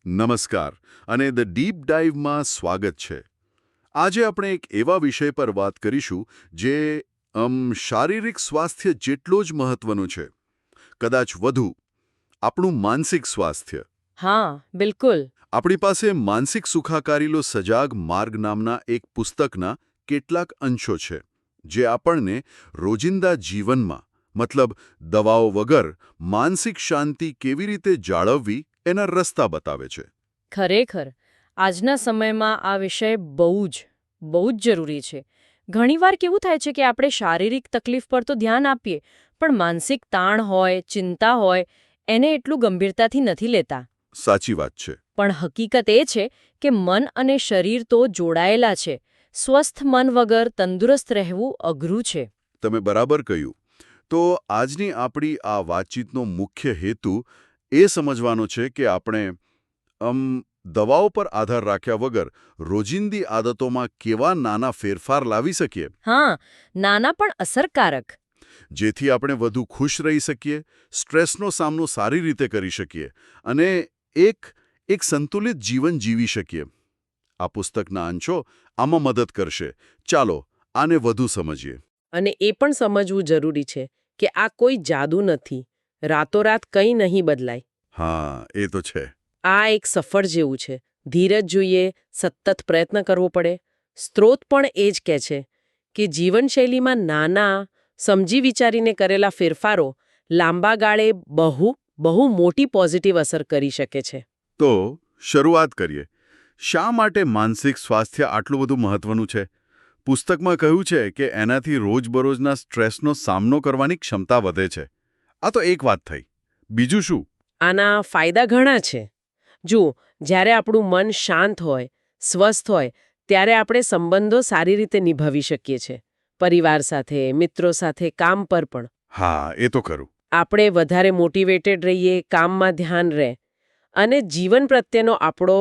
નમસ્કાર અને the deep ડાઇવમાં સ્વાગત છે. આજે આપણે એક એવા વિષય પર વાત કરીશું જે શારીરિક સ્વાસ્થ્ય જેટલો જ મહત્વનું છે, કદાચ વધુ, આપણું માનસિક સ્વાસ્થ્ય. હા, બિલકુલ. આપણી પાસે માનસિક સુખાકારીનો સજાગ માર્ગ નામના એક પુસ્તકના કેટલાક અંશો છે જે આપણને રોજિંદા જીવનમાં મતલબ દવાઓ વગર માનસિક શાંતિ કેવી રીતે જાળવવી એના રસ્તા બતાવે છે. ખરેખર આજના સમયમાં આ વિષય બહુ જ જરૂરી છે. ઘણીવાર કેવું થાય છે કે આપણે શારીરિક તકલીફ પર તો ધ્યાન આપીએ, પણ માનસિક તાણ હોય, ચિંતા હોય, એને એટલું ગંભીરતાથી નથી લેતા. સાચી વાત છે. પણ હકીકત એ છે કે મન અને શરીર તો જોડાયેલા છે. સ્વસ્થ મન વગર તંદુરસ્ત રહેવું અઘરું છે. તમે બરાબર કહ્યું. તો આજની આપણી આ વાતચીતનો મુખ્ય હેતુ એ સમજવાનો છે કે આપણે દવાઓ પર આધાર રાખ્યા વગર રોજિંદી આદતોમાં કેવા નાના ફેરફાર લાવી શકીએ. હા, નાના પણ અસરકારક. જેથી આપણે વધુ ખુશ રહી શકીએ, સ્ટ્રેસનો સામનો સારી રીતે કરી શકીએ અને એક સંતુલિત જીવન જીવી શકીએ. આ પુસ્તકના અંશો આમાં મદદ કરશે. ચાલો આને વધુ સમજીએ. અને એ પણ સમજવું જરૂરી છે કે આ કોઈ જાદુ નથી. રાતોરાત કંઈ નહીં બદલાય. હા, એ તો છે. આ એક સફર જેવું છે. ધીરજ જોઈએ, સતત પ્રયત્ન કરવો પડે. સ્ત્રોત પણ એ જ કહે છે કે જીવનશૈલીમાં નાના, સમજી વિચારીને કરેલા ફેરફારો લાંબા ગાળે બહુ મોટી પોઝિટિવ અસર કરી શકે છે. તો શરૂઆત કરીએ. શા માટે માનસિક સ્વાસ્થ્ય આટલું બધું મહત્વનું છે? પુસ્તકમાં કહ્યું છે કે એનાથી રોજબરોજના સ્ટ્રેસનો સામનો કરવાની ક્ષમતા વધે છે. આ તો એક વાત થઈ. બીજું શું? આના ફાયદા ઘણા છે. જુઓ, જ્યારે આપણું મન શાંત હોય, સ્વસ્થ હોય, ત્યારે આપણે સંબંધો સારી રીતે નિભાવી શકીએ છીએ. પરિવાર સાથે, મિત્રો સાથે, કામ પર પણ. હા, એ તો ખરું. આપણે વધારે મોટિવેટેડ રહીએ, કામમાં ધ્યાન રહે અને જીવન પ્રત્યેનો આપણો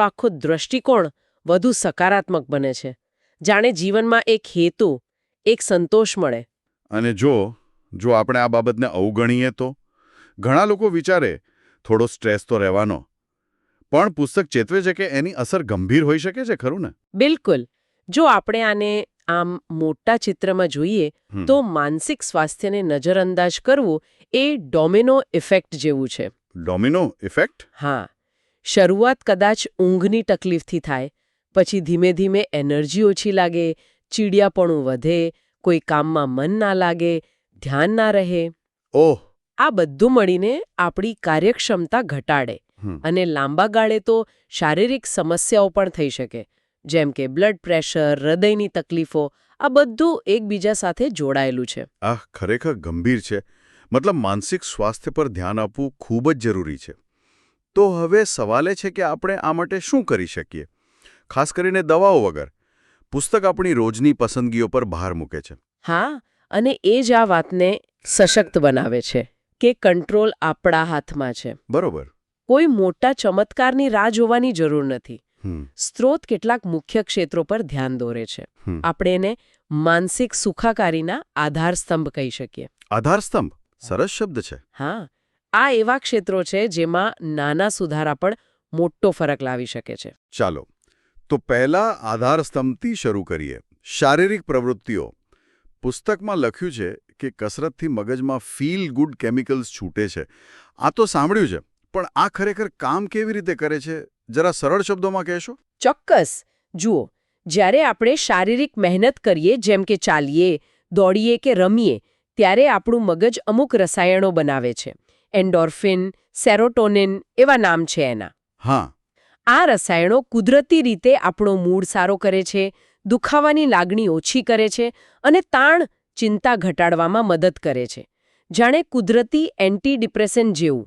આખો દૃષ્ટિકોણ વધુ સકારાત્મક બને છે. જાણે જીવનમાં એક હેતુ, એક સંતોષ મળે. અને જો આપણે આ બાબતને અવગણીએ તો ઘણા લોકો વિચારે થોડો સ્ટ્રેસ તો રહેવાનો, પણ પુસ્તક ચેતવે છે કે એની અસર ગંભીર હોઈ શકે છે, ખરું ને? બિલકુલ. જો આપણે આને આમ મોટા ચિત્રમાં જોઈએ તો માનસિક સ્વાસ્થ્યને નજરઅંદાજ કરવું એ ડોમિનો ઇફેક્ટ જેવું છે. Domino effect? હા. શરૂઆત કદાચ ઊંઘની તકલીફથી થાય, પછી ધીમે ધીમે એનર્જી ઓછી લાગે, ચીડિયાપણું વધે, કોઈ કામમાં મન ના લાગે, ધ્યાન ના રહે. ઓહ! આ બધું મળીને આપણી કાર્યક્ષમતા ઘટાડે અને લાંબા ગાળે તો શારીરિક સમસ્યાઓ પણ થઈ શકે, જેમ કે બ્લડ પ્રેશર, હૃદયની તકલીફો. આ બધું એકબીજા સાથે જોડાયેલું છે. આ ખરેખર ગંભીર છે. મતલબ માનસિક સ્વાસ્થ્ય પર ધ્યાન આપવું ખૂબ જ જરૂરી છે. તો હવે સવાલ એ છે કે આપણે આ માટે શું કરી શકીએ, ખાસ કરીને દવાઓ વગર? પુસ્તક આપણી રોજની પસંદગીઓ પર ભાર મૂકે છે. હા, અને એ જ આ વાતને સશક્ત બનાવે છે કે કંટ્રોલ આપણા હાથમાં છે. બરોબર. કોઈ મોટા ચમત્કારની રાહ જોવાની જરૂર નથી. સ્ત્રોત કેટલાક મુખ્ય ક્ષેત્રો પર ધ્યાન દોરે છે. આપણે એને માનસિક સુખાકારીના આધારસ્તંભ કહી શકીએ. આધારસ્તંભ સરસ શબ્દ છે. હા, આ એવા ક્ષેત્રો છે જેમાં નાના સુધારા પણ મોટો ફરક લાવી શકે છે. ચાલો, તો પહેલા આધારસ્તંભથી શરૂ કરીએ. શારીરિક પ્રવૃત્તિઓ. પુસ્તકમાં લખ્યું છે કે કસરતથી મગજમાં ફીલ ગુડ કેમિકલ્સ છૂટે છે. આ તો સાંભળ્યું છે, પણ આ ખરેખર કામ કેવી રીતે કરે છે, જરા સરળ શબ્દોમાં કહેશો? ચોક્કસ. જુઓ, જ્યારે આપણે શારીરિક મહેનત કરીએ, જેમ કે ચાલીએ, દોડીએ કે રમીએ, ત્યારે આપણું મગજ અમુક રસાયણો બનાવે છે. એન્ડોર્ફિન, સેરોટોનિન એવા નામ છે એના. હા. આ રસાયણો કુદરતી રીતે આપણો મૂડ સારો કરે છે, દુખાવાની લાગણી ઓછી કરે છે અને તાણ, ચિંતા ઘટાડવામાં મદદ કરે છે. જાણે કુદરતી એન્ટી ડિપ્રેસન્ટ જેવું.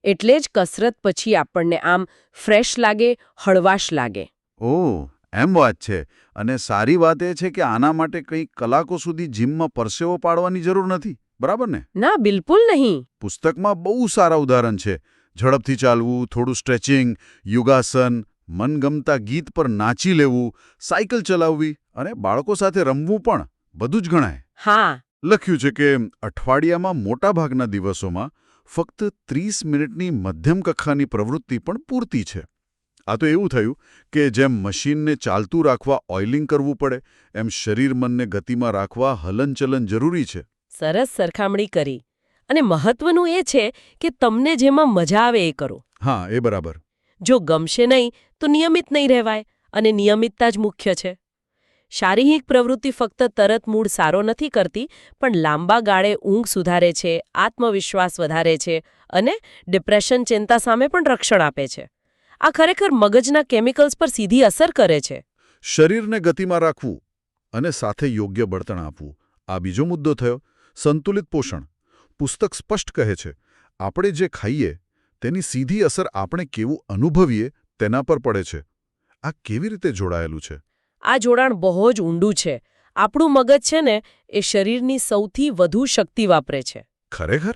એટલે જ કસરત પછી આપણને આમ ફ્રેશ લાગે, હળવાશ લાગે. ઓહ, એમ વાત છે. અને સારી વાત એ છે કે આના માટે કંઈ કલાકો સુધી જીમમાં પરસેવો પાડવાની જરૂર નથી, બરાબર ને? ના, બિલકુલ નહીં. પુસ્તકમાં બહુ સારા ઉદાહરણ છે. ઝડપથી ચાલવું, થોડું સ્ટ્રેચિંગ, યોગાસન, મનગમતા ગીત પર નાચી લેવું, સાયકલ ચલાવવી અને બાળકો સાથે રમવું પણ બધું જ ગણાય. હા. લખ્યું છે કે અઠવાડિયામાં મોટાભાગના દિવસોમાં ફક્ત 30 મિનિટની મધ્યમ કક્ષાની પ્રવૃત્તિ પણ પૂરતી છે. આ તો એવું થયું કે જેમ મશીનને ચાલતું રાખવા ઓઇલિંગ કરવું પડે એમ શરીર મનને ગતિમાં રાખવા હલનચલન જરૂરી છે. સરસ સરખામણી કરી. અને મહત્વનું એ છે કે તમને જેમાં મજા આવે એ કરો. હા, એ બરાબર. જો ગમશે નહીં તો નિયમિત નહીં રહેવાય, અને નિયમિતતા જ મુખ્ય છે. શારીરિક પ્રવૃત્તિ ફક્ત તરત મૂડ સારો નથી કરતી, પણ લાંબા ગાળે ઊંઘ સુધારે છે, આત્મવિશ્વાસ વધારે છે અને ડિપ્રેશન ચિંતા સામે પણ રક્ષણ આપે છે. આ ખરેખર મગજના કેમિકલ્સ પર સીધી અસર કરે છે. શરીરને ગતિમાં રાખવું અને સાથે યોગ્ય બળતણ આપવું, આ બીજો મુદ્દો થયો. સંતુલિત પોષણ. પુસ્તક સ્પષ્ટ કહે છે આપણે જે ખાઈએ તેની સીધી અસર આપણે કેવું અનુભવીએ તેના પર પડે છે. આ કેવી રીતે જોડાયેલું છે? આ જોડાણ બહુ જ ઊંડું છે. આપણું મગજ છે ને, એ શરીરની સૌથી વધુ શક્તિ વાપરે છે. ખરેખર?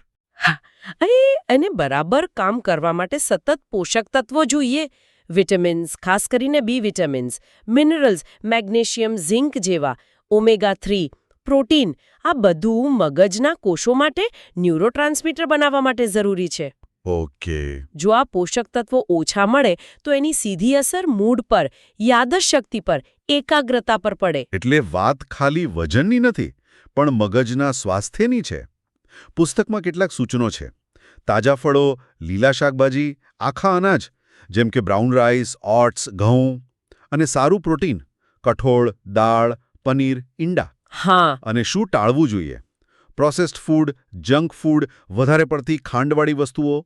અને બરાબર કામ કરવા માટે સતત પોષક તત્વો જોઈએ. વિટામિન્સ, ખાસ કરીને બી વિટામિન્સ, મિનરલ્સ, મેગ્નેશિયમ, ઝિંક જેવા, ઓમેગા-3, પ્રોટીન, આ બધું મગજના કોષો માટે ન્યુરોટ્રાન્સમીટર બનાવવા માટે જરૂરી છે. ઓકે. જો આ પોષક તત્વો ઓછા મળે તો એની સીધી અસર મૂડ પર, યાદશક્તિ પર, એકાગ્રતા પર પડે. એટલે વાત ખાલી વજનની નથી, પણ મગજના સ્વાસ્થ્યની છે. પુસ્તકમાં કેટલાક સૂચનો છે. તાજા ફળો, લીલા શાકભાજી, આખા અનાજ જેમ કે બ્રાઉન રાઈસ, ઓટ્સ, ઘઉં, અને સારું પ્રોટીન, કઠોળ, દાળ, પનીર, ઈંડા. હા. અને શું ટાળવું જોઈએ? પ્રોસેસ્ડ ફૂડ, જંક ફૂડ, વધારે પડતી ખાંડવાળી વસ્તુઓ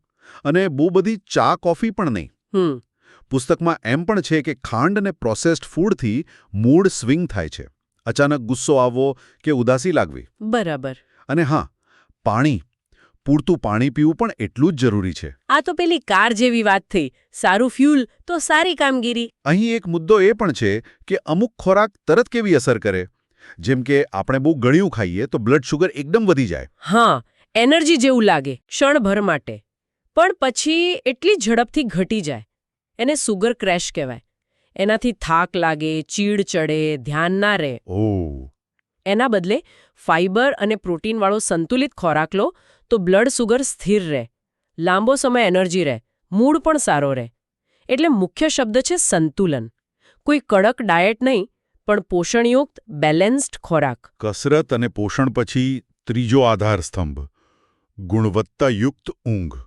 અને બહુ બધી ચા કોફી પણ નહીં. પુસ્તકમાં એમ પણ છે કે ખાંડ અને પ્રોસેસ્ડ ફૂડથી મૂડ સ્વિંગ થાય છે. અચાનક ગુસ્સો આવવો કે ઉદાસી લાગવી. બરાબર. અને હા, પાણી. પૂરતું પાણી પીવું પણ એટલું જ જરૂરી છે. આ તો પેલી કાર જેવી વાત થઈ. સારું ફ્યુલ તો સારી કામગીરી. અહીં એક મુદ્દો એ પણ છે કે અમુક ખોરાક તરત કેવી અસર કરે. જેમ કે આપણે બહુ ગળ્યું ખાઈએ તો બ્લડ શુગર એકદમ વધી જાય. હા, એનર્જી જેવું લાગે ક્ષણભર માટે, પણ પછી એટલી ઝડપથી ઘટી જાય. એને સુગર ક્રેશ કહેવાય. એનાથી થાક લાગે, ચીડ ચડે, ધ્યાન ના રહે. ઓહ. એના બદલે ફાઇબર અને પ્રોટીનવાળો સંતુલિત ખોરાક લો તો બ્લડ સુગર સ્થિર રહે, લાંબો સમય એનર્જી રહે, મૂડ પણ સારો રહે. એટલે મુખ્ય શબ્દ છે સંતુલન. કોઈ કડક ડાયટ નહીં, પણ પોષણયુક્ત, બેલેન્સ્ડ ખોરાક. કસરત અને પોષણ પછી ત્રીજો આધાર સ્તંભ, ગુણવત્તાયુક્ત ઊંઘ.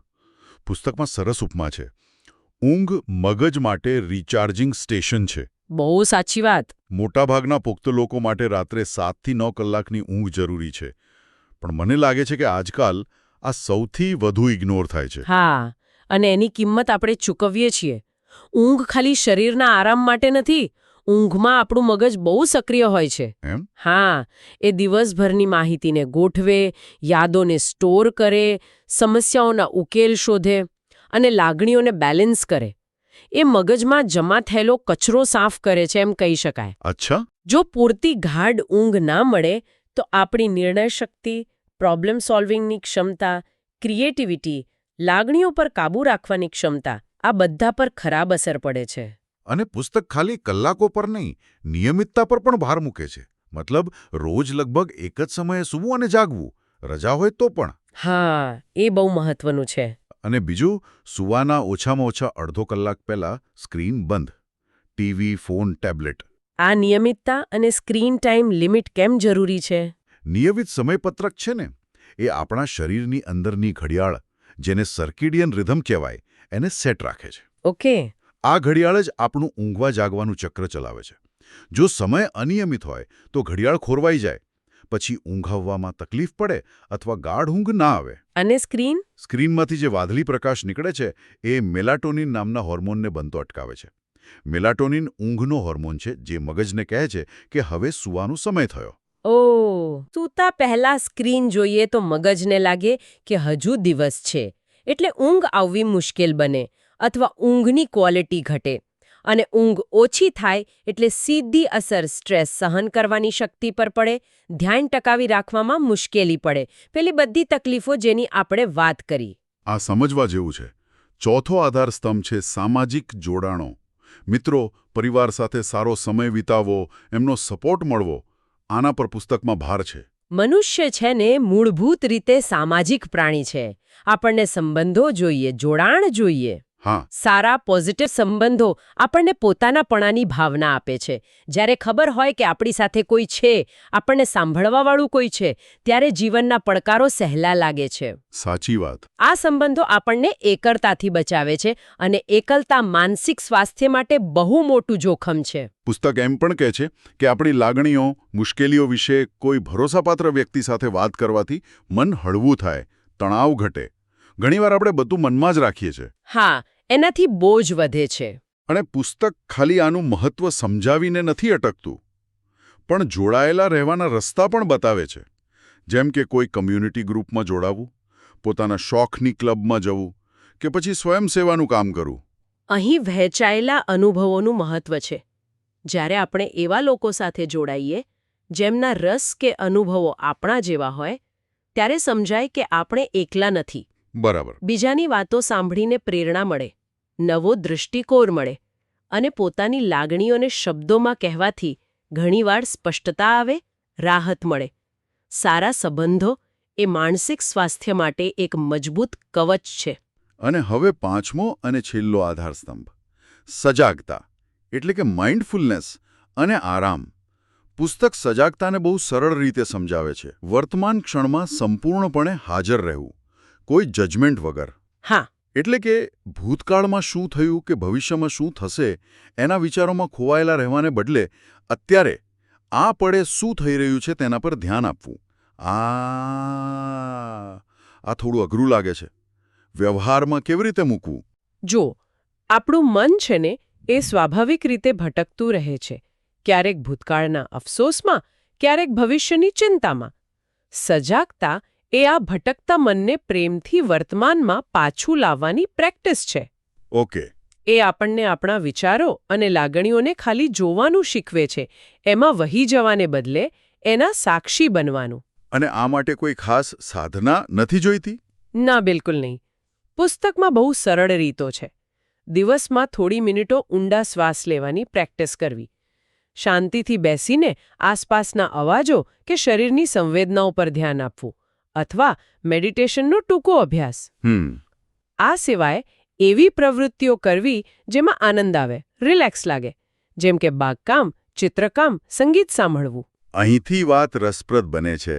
પુસ્તકમાં સરસ ઉપમા છે. ઊંઘ મગજ માટે રિચાર્જિંગ સ્ટેશન છે. બહુ સાચી વાત. મોટાભાગના પુખ્ત લોકો માટે રાત્રે 7 થી 9 કલાકની ઊંઘ જરૂરી છે. પણ મને લાગે છે કે આજકાલ આ સૌથી વધુ ઇગ્નોર થાય છે. હા, અને એની કિંમત આપણે ચૂકવીએ છીએ. ઊંઘ ખાલી શરીરના આરામ માટે નથી. ઊંઘમાં આપણું મગજ બહુ સક્રિય હોય છે. એમ? હા, એ દિવસભરની માહિતીને ગોઠવે, યાદોને સ્ટોર કરે, સમસ્યાઓના ઉકેલ શોધે અને લાગણીઓને બેલેન્સ કરે. એ મગજમાં જમા થયેલો કચરો સાફ કરે છે એમ કહી શકાય. અચ્છા. જો પૂરતી ગાઢ ઊંઘ ના મળે તો આપણી નિર્ણય શક્તિ, પ્રોબ્લેમ સોલ્વિંગની ક્ષમતા, ક્રિએટિવિટી, લાગણીઓ પર કાબૂ રાખવાની ક્ષમતા, આ બધા પર ખરાબ અસર પડે છે. અને પુસ્તક ખાલી કલાકો પર નહીં, નિયમિતતા પર પણ ભાર મૂકે છે. મતલબ રોજ લગભગ એક જ સમયે સૂવું અને જાગવું, રજા હોય તો પણ. હા, એ બહુ મહત્વનું છે. અને બીજું, સૂવાના ઓછામાં ઓછા અડધો કલાક પહેલા સ્ક્રીન બંધ. TV, phone, tablet. આ નિયમિતતા અને સ્ક્રીન ટાઈમ લિમિટ કેમ જરૂરી છે? નિયમિત સમયપત્રક છે ને, એ આપણા શરીરની અંદરની ઘડિયાળ, જેને સર્કેડિયન રિધમ કહેવાય, એને સેટ રાખે છે. ઓકે. આ ઘડિયાળ જ આપણું ઊંઘવા જાગવાનું ચક્ર ચલાવે છે. જો સમય અનિયમિત હોય તો ઘડિયાળ ખોરવાઈ જાય, પછી ઊંઘ આવવામાં તકલીફ પડે અથવા ગાઢ ઊંઘ ના આવે. અને સ્ક્રીન? સ્ક્રીનમાંથી જે વાદળી પ્રકાશ નીકળે છે એ મેલાટોનિન નામના હોર્મોનને બનતો અટકાવે છે. મેલાટોનિન ઊંઘનો હોર્મોન છે જે મગજને કહે છે કે હવે સૂવાનો સમય થયો. ઓહ, સૂતા પહેલા સ્ક્રીન જોઈએ તો મગજને લાગે કે હજુ દિવસ છે, એટલે ઊંઘ આવવી મુશ્કેલ બને અથવા ઊંઘની ક્વોલિટી ઘટે. અને ઊંઘ ઓછી થાય એટલે સીધી અસર સ્ટ્રેસ સહન કરવાની શક્તિ પર પડે, ધ્યાન ટકાવી રાખવામાં મુશ્કેલી પડે, પેલી બધી તકલીફો જેની આપણે વાત કરી. આ સમજવા જેવું છે. ચોથો આધાર સ્તંભ છે સામાજિક જોડાણો. મિત્રો, પરિવાર સાથે સારો સમય વિતાવવો, એમનો સપોર્ટ મળવો, આના પર પુસ્તકમાં ભાર છે. મનુષ્ય છે ને મૂળભૂત રીતે સામાજિક પ્રાણી છે. આપણને સંબંધો જોઈએ, જોડાણ જોઈએ. હા, સારા પોઝિટિવ સંબંધો આપણને પોતાનાપણાની ભાવના આપે છે. જ્યારે ખબર હોય કે આપણી સાથે કોઈ છે, આપણને સાંભળવાવાળું કોઈ છે, ત્યારે જીવનના પડકારો સહેલા લાગે છે. સાચી વાત. આ સંબંધો આપણને એકલતાથી બચાવે છે અને એકલતા માનસિક સ્વાસ્થ્ય માટે બહુ મોટું જોખમ છે. પુસ્તક એમ પણ કહે છે કે આપણી લાગણીઓ, મુશ્કેલીઓ વિશે કોઈ ભરોસાપાત્ર વ્યક્તિ સાથે વાત કરવાથી મન હળવું થાય, તણાવ ઘટે. ઘણીવાર આપણે બધું મનમાં જ રાખીએ છીએ. હા, એનાથી બોજ વધે છે. અને પુસ્તક ખાલી આનું મહત્વ સમજાવીને નથી અટકતું, પણ જોડાયેલા રહેવાના રસ્તા પણ બતાવે છે. જેમ કે કોઈ કમ્યુનિટી ગ્રુપમાં જોડાવું, પોતાના શોખની ક્લબમાં જવું, કે પછી સ્વયંસેવાનું કામ કરવું. અહીં વહેંચાયેલા અનુભવોનું મહત્વ છે. જ્યારે આપણે એવા લોકો સાથે જોડાઈએ, જેમના રસ કે અનુભવો આપણા જેવા હોય, ત્યારે સમજાય કે આપણે એકલા નથી. બરાબર. બીજાની વાતો સાંભળીને પ્રેરણા મળે, નવો દૃષ્ટિકોણ મળે અને પોતાની લાગણીઓને શબ્દોમાં કહેવાથી ઘણીવાર સ્પષ્ટતા આવે, રાહત મળે. સારા સંબંધો એ માનસિક સ્વાસ્થ્ય માટે એક મજબૂત કવચ છે. અને હવે પાંચમો અને છેલ્લો આધારસ્તંભ, સજાગતા, એટલે કે માઇન્ડફુલનેસ અને આરામ. પુસ્તક સજાગતાને બહુ સરળ રીતે સમજાવે છે. વર્તમાન ક્ષણમાં સંપૂર્ણપણે હાજર રહેવું, કોઈ જજમેન્ટ વગર. હા, એટલે કે ભૂતકાળમાં શું થયું કે ભવિષ્યમાં શું થશે એના વિચારોમાં ખોવાયેલા રહેવાને બદલે અત્યારે આ પળે શું થઈ રહ્યું છે તેના પર ધ્યાન આપવું. આ થોડું અઘરું લાગે છે. વ્યવહારમાં કેવી રીતે મૂકવું? જો આપણું મન છે ને એ સ્વાભાવિક રીતે ભટકતું રહે છે. ક્યારેક ભૂતકાળના અફસોસમાં, ક્યારેક ભવિષ્યની ચિંતામાં. સજાગતા એ આ ભટકતા મનને પ્રેમથી વર્તમાનમાં પાછું લાવવાની પ્રેક્ટિસ છે. ઓકે. એ આપણને આપણા વિચારો અને લાગણીઓને ખાલી જોવાનું શીખવે છે, એમાં વહી જવાને બદલે એના સાક્ષી બનવાનું. અને આ માટે કોઈ ખાસ સાધના નથી જોઈતી? ના, બિલકુલ નહીં. પુસ્તકમાં બહુ સરળ રીતો છે. દિવસમાં થોડી મિનિટો ઊંડા શ્વાસ લેવાની પ્રેક્ટિસ કરવી. શાંતિથી બેસીને આસપાસના અવાજો કે શરીરની સંવેદનાઓ પર ધ્યાન આપવું. અથવા મેડિટેશનનો ટૂંકો અભ્યાસ. આ સિવાય એવી પ્રવૃત્તિઓ કરવી જેમાં આનંદ આવે, રિલેક્સ લાગે, જેમ કે બાગકામ, ચિત્રકામ, સંગીત સાંભળવું. અહીંથી વાત રસપ્રદ બને છે.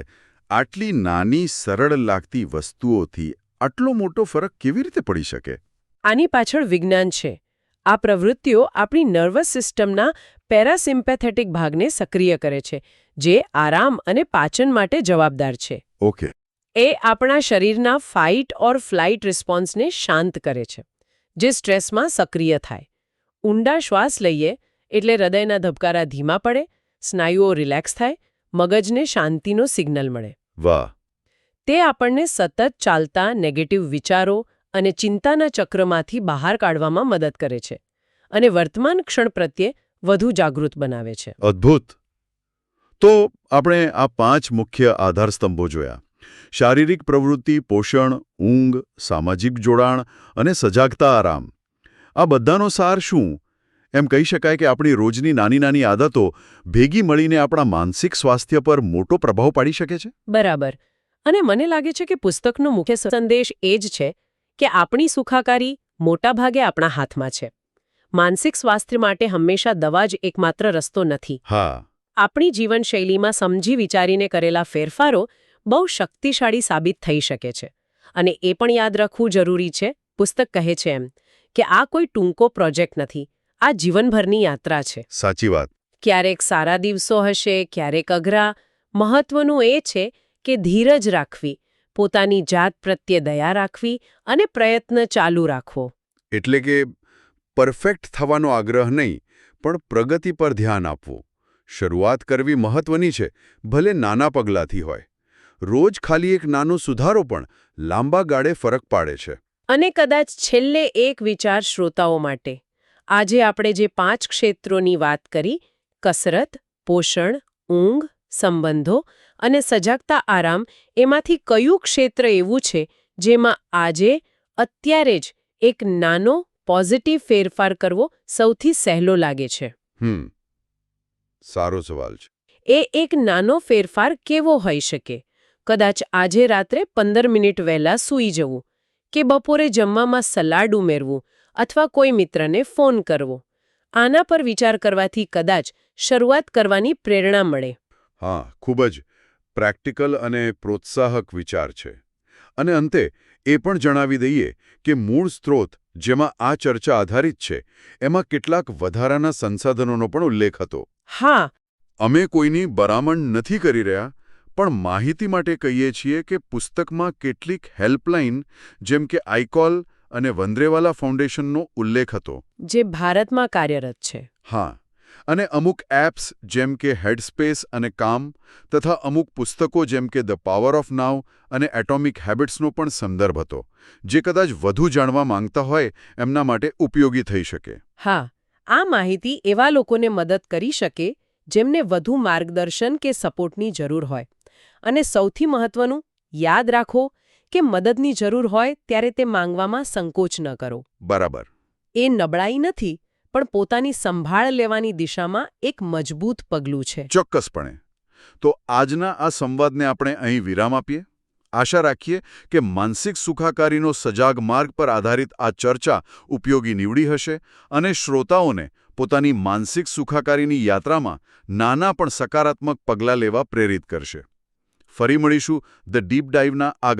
આટલી નાની સરળ લાગતી વસ્તુઓથી આટલો મોટો ફરક કેવી રીતે પડી શકે? આની પાછળ વિજ્ઞાન છે. આ પ્રવૃત્તિઓ આપણી નર્વસ સિસ્ટમના પેરાસિમ્પેથેટિક ભાગને સક્રિય કરે છે, જે આરામ અને પાચન માટે જવાબદાર છે. ઓકે. એ આપણા શરીરના ફાઇટ ઓર ફ્લાઇટ રિસ્પોન્સને શાંત કરે છે, જે સ્ટ્રેસમાં સક્રિય થાય. ઊંડા શ્વાસ લઈએ એટલે હૃદયના ધબકારા ધીમા પડે, સ્નાયુઓ રિલેક્સ થાય, મગજને શાંતિનો સિગ્નલ મળે. વાહ. તે આપણને સતત ચાલતા નેગેટિવ વિચારો અને ચિંતાના ચક્રમાંથી બહાર કાઢવામાં મદદ કરે છે અને વર્તમાન ક્ષણ પ્રત્યે વધુ જાગૃત બનાવે છે. અદ્ભુત. તો આપણે આ 5 મુખ્ય આધારસ્તંભો જોયા. શારીરિક પ્રવૃત્તિ, પોષણ, ઊંઘ, સામાજિક જોડાણ અને સજાગતા આરામ. આ બધાનો સાર શું? એમ કહી શકાય કે આપણી રોજની નાની નાની આદતો ભેગી મળીને આપણા માનસિક સ્વાસ્થ્ય પર મોટો પ્રભાવ પાડી શકે છે. બરાબર. અને મને લાગે છે કે પુસ્તકનો મુખ્ય સંદેશ એ જ છે કે આપણી સુખાકારી મોટાભાગે આપણા હાથમાં છે. માનસિક સ્વાસ્થ્ય માટે હંમેશા દવા જ એકમાત્ર રસ્તો નથી. હા. આપણી જીવનશૈલીમાં સમજી વિચારીને કરેલા ફેરફારો બહુ શક્તિશાળી સાબિત થઈ શકે છે. અને એ પણ યાદ રાખવું જરૂરી છે, પુસ્તક કહે છે એમ, કે આ કોઈ ટૂંકો પ્રોજેક્ટ નથી, આ જીવનભરની યાત્રા છે. સાચી વાત. ક્યારેક સારા દિવસો હશે, ક્યારેક અઘરા. મહત્વનું એ છે કે ધીરજ રાખવી, પોતાની જાત પ્રત્યે દયા રાખવી અને પ્રયત્ન ચાલુ રાખવો. એટલે કે પરફેક્ટ થવાનો આગ્રહ નહીં, પણ પ્રગતિ પર ધ્યાન આપવું. શરૂઆત કરવી મહત્વની છે, ભલે નાના પગલાંથી હોય. રોજ ખાલી એક નાનો સુધારો પણ લાંબા ગાળે ફરક પાડે છે. અને કદાચ છેલ્લે એક વિચાર શ્રોતાઓ માટે. આજે આપણે જે 5 ક્ષેત્રોની વાત કરી, કસરત, પોષણ, ઊંઘ, સંબંધો અને સજાગતા આરામ, એમાંથી કયું ક્ષેત્ર એવું છે જેમાં આજે, અત્યારે જ એક નાનો પોઝિટિવ ફેરફાર કરવો સૌથી સહેલો લાગે છે? સારો સવાલ છે. એ એક નાનો ફેરફાર કેવો હોઈ શકે? કદાચ આજે રાત્રે 15 મિનિટ વહેલા સૂઈ જવું, કે બપોરે જમવામાં સલાડ ઉમેરવું, અથવા કોઈ મિત્રને ફોન કરવો. આના પર વિચાર કરવાથી કદાચ શરૂઆત કરવાની પ્રેરણા મળે. હા, ખૂબ જ પ્રેક્ટિકલ અને પ્રોત્સાહક વિચાર છે. અને અંતે એ પણ જણાવી દઈએ કે મૂળ સ્ત્રોત જેમાં આ ચર્ચા આધારિત છે એમાં કેટલાક વધારાના સંસાધનોનો પણ ઉલ્લેખ હતો. હા, અમે કોઈની ભલામણ નથી કરી રહ્યા, પણ માહિતી માટે કહીએ છીએ કે પુસ્તકમાં કેટલીક હેલ્પલાઇન જેમ કે આઈકોલ અને વંદ્રેવાલા ફાઉન્ડેશનનો ઉલ્લેખ હતો. જે ભારતમાં કાર્યરત છે. હા, અને અમુક એપ્સ જેમ કે હેડસ્પેસ અને કામ તથા અમુક પુસ્તકો જેમ કે ધ પાવર ઓફ નાવ અને એટોમિક હેબિટ્સનો પણ સંદર્ભ હતો, જે કદાચ વધુ જાણવા માંગતા હોય એમના માટે ઉપયોગી થઈ શકે. હા, આ માહિતી એવા લોકોને મદદ કરી શકે જેમને વધુ માર્ગદર્શન કે સપોર્ટની જરૂર હોય. અને સૌથી મહત્વનું, યાદ રાખો કે મદદની જરૂર હોય ત્યારે તે માંગવામાં સંકોચ ન કરો. બરાબર. એ નબળાઈ નથી, પણ પોતાની સંભાળ લેવાની દિશામાં એક મજબૂત પગલું છે. ચોક્કસપણે. તો આજના આ સંવાદને આપણે અહીં વિરામ આપીએ. આશા રાખીએ કે માનસિક સુખાકારીનો સજાગ માર્ગ પર આધારિત આ ચર્ચા ઉપયોગી નીવડી હશે અને શ્રોતાઓને પોતાની માનસિક સુખાકારીની યાત્રામાં નાના પણ સકારાત્મક પગલાં લેવા પ્રેરિત કરશે. ફરી મળીશું ધ ડીપ ડાઇવના આગામી